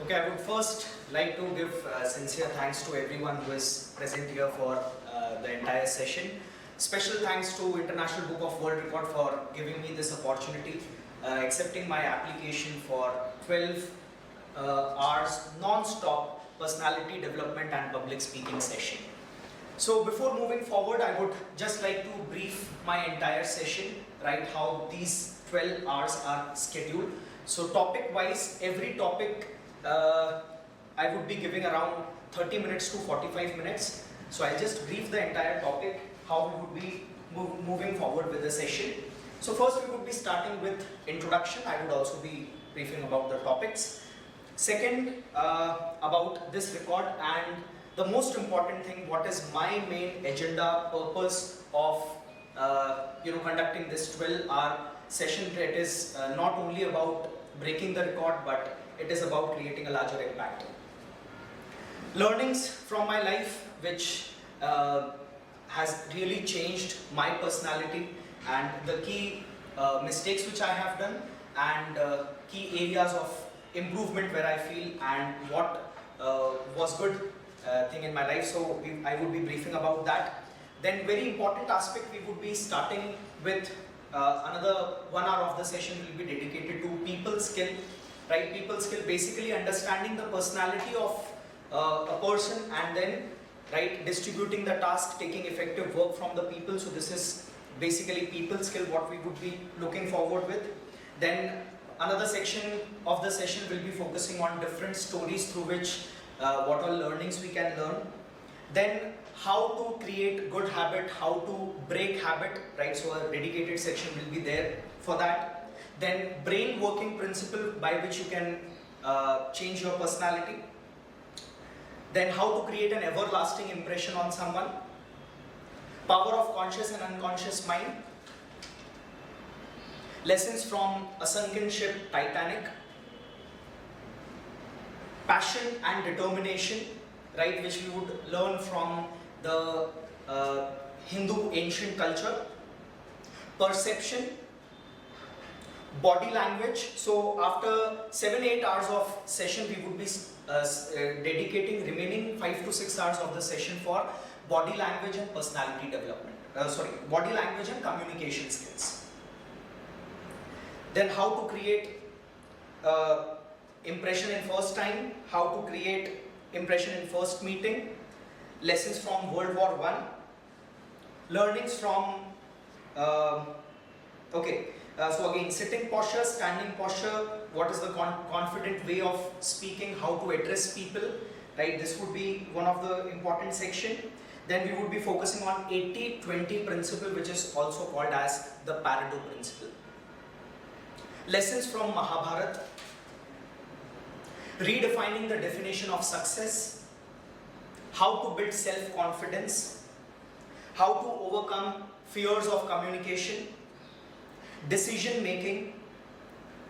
Okay, I would first like to give sincere thanks to everyone who is present here for the entire session. Special thanks to International Book of World Record for giving me this opportunity, accepting my application for 12 hours non-stop personality development and public speaking session. So before moving forward, I would just like to brief my entire session, right, how these 12 hours are scheduled. So topic wise, every topic I would be giving around 30 minutes to 45 minutes. So I'll just brief the entire topic, how we would be moving forward with the session. So first we would be starting with introduction. I would also be briefing about the topics. Second, about this record, and the most important thing, what is my main agenda, purpose of conducting this 12-hour session. It is not only about breaking the record, but it is about creating a larger impact. Learnings from my life, which has really changed my personality, and the key mistakes which I have done, and key areas of improvement where I feel, and what was good thing in my life. So I would be briefing about that. Then very important aspect, we would be starting with another 1 hour of the session will be dedicated to people skill. Right, people skill, basically understanding the personality of a person, and then distributing the task, taking effective work from the people. So this is basically people skill, what we would be looking forward with. Then another section of the session will be focusing on different stories through which what all learnings we can learn. Then how to create good habit, how to break habit, right? So a dedicated section will be there for that. Then brain working principle by which you can change your personality. Then how to create an everlasting impression on someone. Power of conscious and unconscious mind. Lessons from a sunken ship, Titanic. Passion and determination, right, which we would learn from the Hindu ancient culture. Perception. Body language. So after 7-8 hours of session, we would be dedicating remaining 5 to 6 hours of the session for body language and personality development. Body language and communication skills. Then how to create impression in first time, how to create impression in first meeting, lessons from World War I, learnings from so again, sitting posture, standing posture, what is the confident way of speaking, how to address people, right? This would be one of the important section. Then we would be focusing on 80-20 principle, which is also called as the Pareto principle. Lessons from Mahabharata, redefining the definition of success, how to build self-confidence, how to overcome fears of communication, decision making,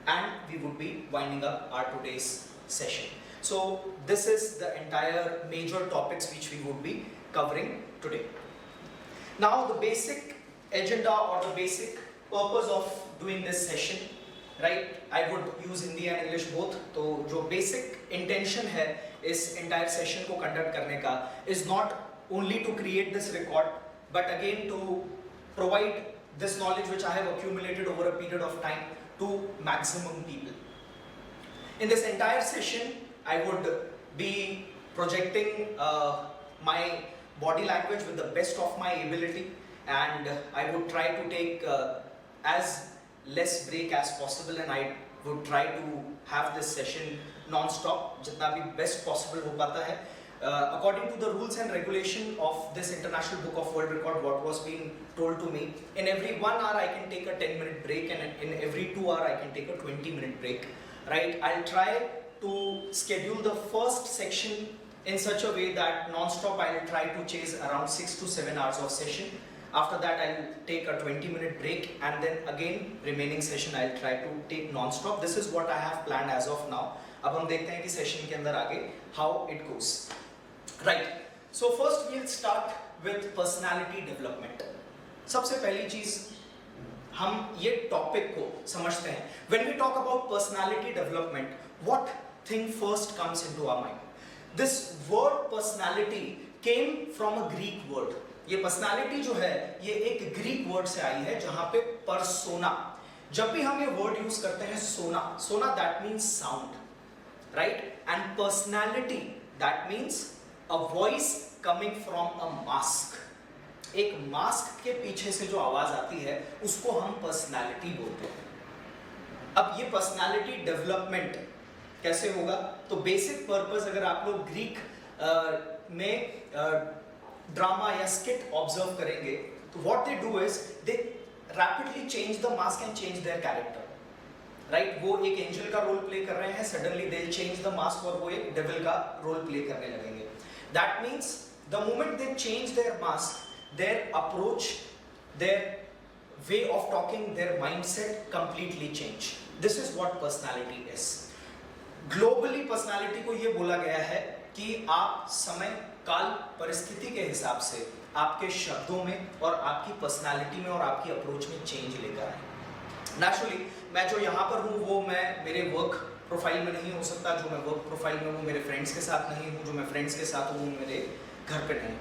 and we would be winding up our today's session. So this is the entire major topics which we would be covering today. Now the basic agenda or the basic purpose of doing this session, right, I would use Hindi and English both. तो जो basic intention है इस entire session को conduct करने का is not only to create this record, but again to provide this knowledge which I have accumulated over a period of time to maximum people. In this entire session, I would be projecting my body language with the best of my ability, and I would try to take as less break as possible, and I would try to have this session non-stop, जितना भी best possible हो पाता है. According to the rules and regulation of this International Book of World Record, what was being told to me, in every 1 hour I can take a 10-minute break, and in every 2 hours I can take a 20-minute break. Right? I'll try to schedule the first section in such a way that non-stop I'll try to chase around 6 to 7 hours of session. After that I'll take a 20-minute break, and then again remaining session I'll try to take non-stop. This is what I have planned as of now. अब हम देखते हैं कि session के अंदर आगे how it goes. Right. So first we'll start with personality development. सबसे पहली चीज हम ये टॉपिक को समझते हैं. When we talk about personality development, what thing first comes into our mind? This word personality came from a Greek word. ये personality जो है ये एक ग्रीक वर्ड से आई है जहां पे परसोना, जब भी हम ये वर्ड यूज करते हैं सोना, सोना that means sound, right, and personality that means a voice coming from a mask. एक मास्क के पीछे से जो आवाज आती है उसको हम पर्सनालिटी बोलते हैं। अब ये पर्सनालिटी डेवलपमेंट कैसे होगा? तो बेसिक पर्पस अगर आप लोग ग्रीक में ड्रामा या स्किट ऑब्जर्व करेंगे तो what they do is they rapidly change the mask and change their character, right. वो एक एंजल का रोल प्ले कर रहे हैं, suddenly they change the mask और वो एक डेविल का रोल प्ले करने लगेंगे। That means the moment they change their mask, their approach, their way of talking, their mindset completely change. This is what personality is. Globally personality को ये बोला गया है कि आप समय, काल, परिस्थिति के हिसाब से आपके शब्दों में और आपकी पर्सनालिटी में और आपकी अप्रोच में चेंज लेकर आए। नेचुरली मैं जो यहाँ पर हूँ वो मैं मेरे वर्क प्रोफाइल में नहीं हो सकता, जो मैं वर्क प्रोफाइल में हूँ मेरे फ्रेंड्स के साथ नहीं हूँ, जो मैं फ्रेंड्स के साथ हूँ मेरे घर पे नहीं।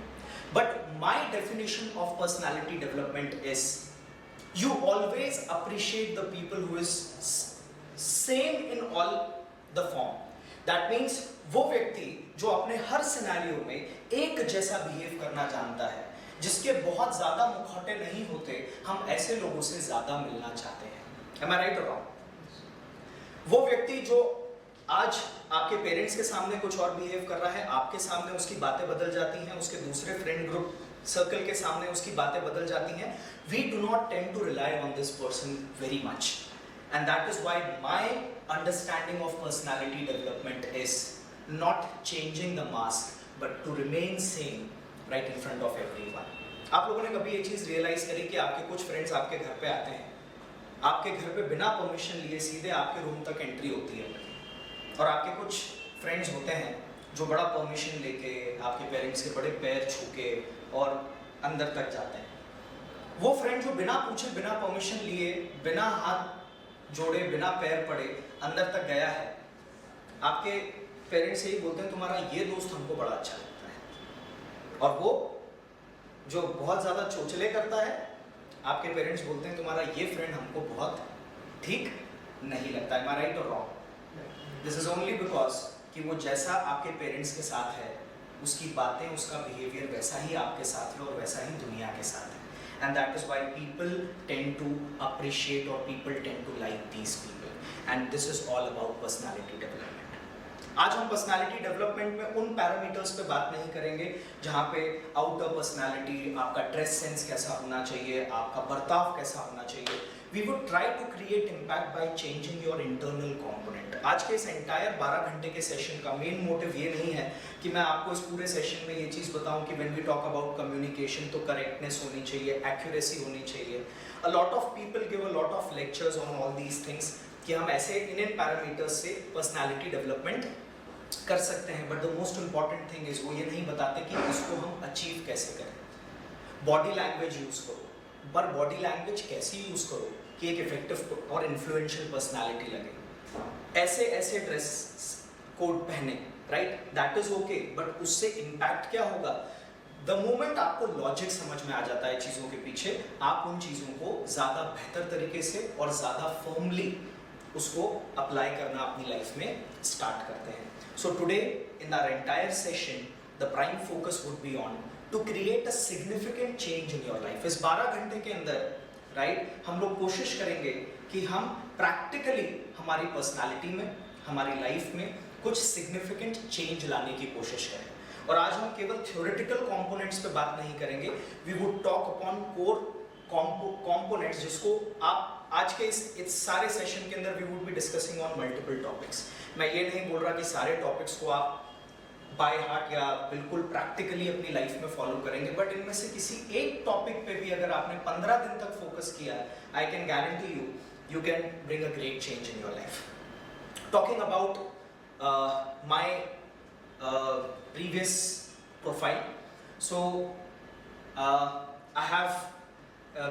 But my definition of personality development is you always appreciate the people who is same in all the form. That means वो व्यक्ति जो अपने हर सिनेरियो में एक जैसा बिहेव करना जानता है, जिसके बहुत ज्यादा मुखौटे नहीं होते, हम ऐसे लोगों से ज्यादा मिलना चाहते हैं। Am I right or wrong? वो व्यक्ति जो आज आपके पेरेंट्स के सामने कुछ और बिहेव कर रहा है, आपके सामने उसकी बातें बदल जाती हैं, उसके दूसरे फ्रेंड ग्रुप सर्कल के सामने उसकी बातें बदल जाती हैं। We do not tend to rely on this person very much, and that is why my understanding of personality development is not changing the mask, but to remain same right in front of everyone. आप लोगों ने कभी ये चीज realise करी कि आपके कुछ फ्रेंड्स आपके घर पे आते हैं, आपके घर पे बिना परमिशन लिए सीधे आपके रूम तक एंट्री होती है, और आपके कुछ फ्रेंड्स होते हैं जो बड़ा परमिशन लेके आपके पेरेंट्स के बड़े पैर छू के और अंदर तक जाते हैं। वो फ्रेंड जो बिना पूछे, बिना परमिशन लिए, बिना हाथ जोड़े, बिना पैर पड़े अंदर तक गया है, आपके पेरेंट्स यही बोलते हैं तुम्हारा ये दोस्त हमको बड़ा अच्छा लगता है। और वो जो बहुत ज़्यादा चोचले करता है, आपके पेरेंट्स बोलते हैं तुम्हारा ये फ्रेंड हमको बहुत ठीक नहीं लगता है। Am I right or wrong? This is only because कि वो जैसा आपके पेरेंट्स के साथ है, उसकी बातें, उसका बिहेवियर वैसा ही आपके साथ है और वैसा ही दुनिया के साथ है। And that is why people tend to appreciate or people tend to like these people. And this is all about personality development. आज हम पर्सनालिटी डेवलपमेंट में उन पैरामीटर्स पे बात नहीं करेंगे जहाँ पे आउटर पर्सनालिटी, आपका ड्रेस सेंस कैसा होना चाहिए, आपका बर्ताव कैसा होना चाहिए। We would try to create impact by changing your internal component. आज के इस एंटायर 12 घंटे के सेशन का मेन मोटिव ये नहीं है कि मैं आपको इस पूरे सेशन में ये चीज़ बताऊं कि when we talk about communication तो करेक्टनेस होनी चाहिए, एक्यूरेसी होनी चाहिए। A lot of people give a lot of lectures on all these things कि हम ऐसे इन पैरामीटर्स से पर्सनालिटी डेवलपमेंट कर सकते हैं, but the most important thing is वो ये नहीं बताते कि इसको हम अचीव कैसे करें। बॉडी लैंग्वेज यूज करो, पर बॉडी लैंग्वेज कैसी यूज करो कि एक इफेक्टिव और इन्फ्लुएंशियल पर्सनालिटी लगे। ऐसे ऐसे ड्रेस कोड पहने, right, that is okay, but उससे इम्पैक्ट क्या होगा? द मोमेंट आपको लॉजिक समझ में आ जाता है चीज़ों के पीछे, आप उन चीज़ों को ज़्यादा बेहतर तरीके से और ज़्यादा फर्मली उसको अप्लाई करना अपनी लाइफ में स्टार्ट करते हैं। So today in our entire session the prime focus would be on to create a significant change in your life. इस 12 घंटे के अंदर, राइट, हम लोग कोशिश करेंगे कि हम प्रैक्टिकली हमारी पर्सनालिटी में, हमारी लाइफ में कुछ सिग्निफिकेंट चेंज लाने की कोशिश करें। और आज हम केवल थ्योरेटिकल कंपोनेंट्स पे बात नहीं करेंगे, we would talk upon core components, जिसको आप आज के इस सारे सेशन के अंदर we would be discussing on multiple topics. मैं ये नहीं बोल रहा कि सारे टॉपिक्स को आप बाय हार्ट या बिल्कुल प्रैक्टिकली अपनी लाइफ में फॉलो करेंगे, बट इनमें से किसी एक टॉपिक पे भी अगर आपने 15 दिन तक फोकस किया, I can guarantee you, you can bring a great change in your life. Talking about my previous profile, so I have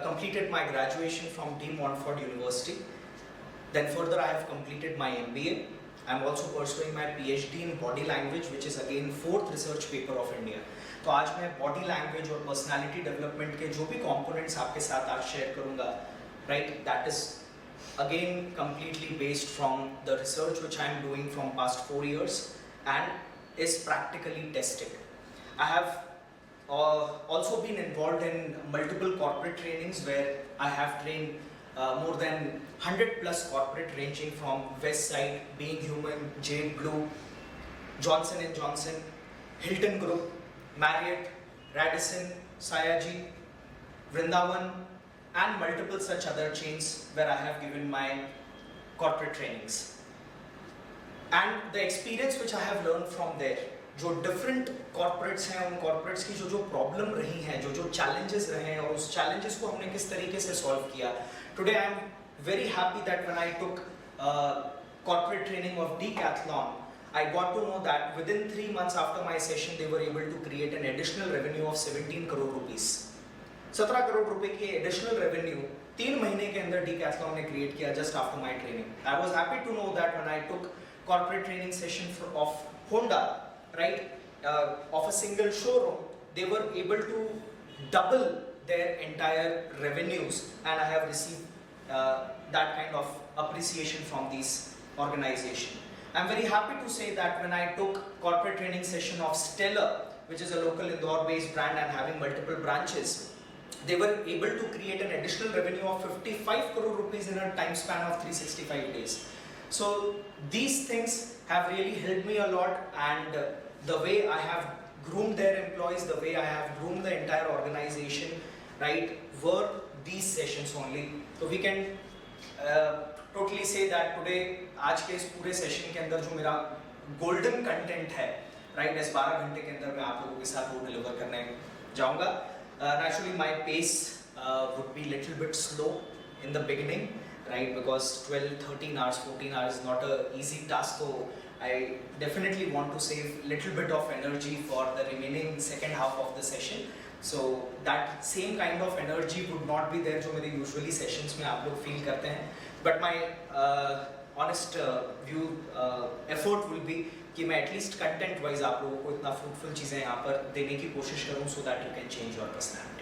completed my graduation from De Montfort University. Then further I have completed my MBA. I'm also pursuing my PhD in body language, which is again 4th research paper of India. तो आज मैं body language और personality development के जो भी components आपके साथ आज share करूँगा, right? That is again completely based from the research which I am doing from past 4 years and is practically tested. I have also been involved in multiple corporate trainings where I have trained more than 100 plus corporate ranging from Westside, Being Human, Jade Blue, Johnson & Johnson, Hilton Group, Marriott, Radisson, Sayaji, Vrindavan and multiple such other chains where I have given my corporate trainings. And the experience which I have learned from there, जो different corporates हैं उन corporates की जो problem रही हैं, जो challenges रहे हैं और उस challenges को हमने किस तरीके से solve किया. Today I am very happy that when I took corporate training of Decathlon, I got to know that within 3 months after my session they were able to create an additional revenue of 17 crore rupees. 17 crore रुपए की additional revenue 3 महीने के अंदर Decathlon ने create किया just after my training. I was happy to know that when I took corporate training session of Honda, right, of a single showroom, they were able to double their entire revenues, and I have received that kind of appreciation from these organizations. I'm very happy to say that when I took corporate training session of Stellar, which is a local Indore-based brand and having multiple branches, they were able to create an additional revenue of 55 crore rupees in a time span of 365 days. So these things have really helped me a lot, and the way I have groomed their employees, the way I have groomed the entire organization, right, were these sessions only. So we can totally say that today आज के इस पूरे session के अंदर जो मेरा golden content है, right, इस 12 घंटे के अंदर मैं आप लोगों के साथ वो deliver करने जाऊँगा. Naturally my pace would be little bit slow in the beginning, right, because 12, 13 hours, 14 hours is not a easy task. So I definitely want to save little bit of energy for the remaining second half of the session. So that same kind of energy would not be there जो मेरे usually sessions में आप लोग feel करते हैं. But my honest view effort will be कि मैं at least content wise आप लोगों को इतना fruitful चीज़ें यहाँ पर देने की कोशिश करूँ so that you can change your personality.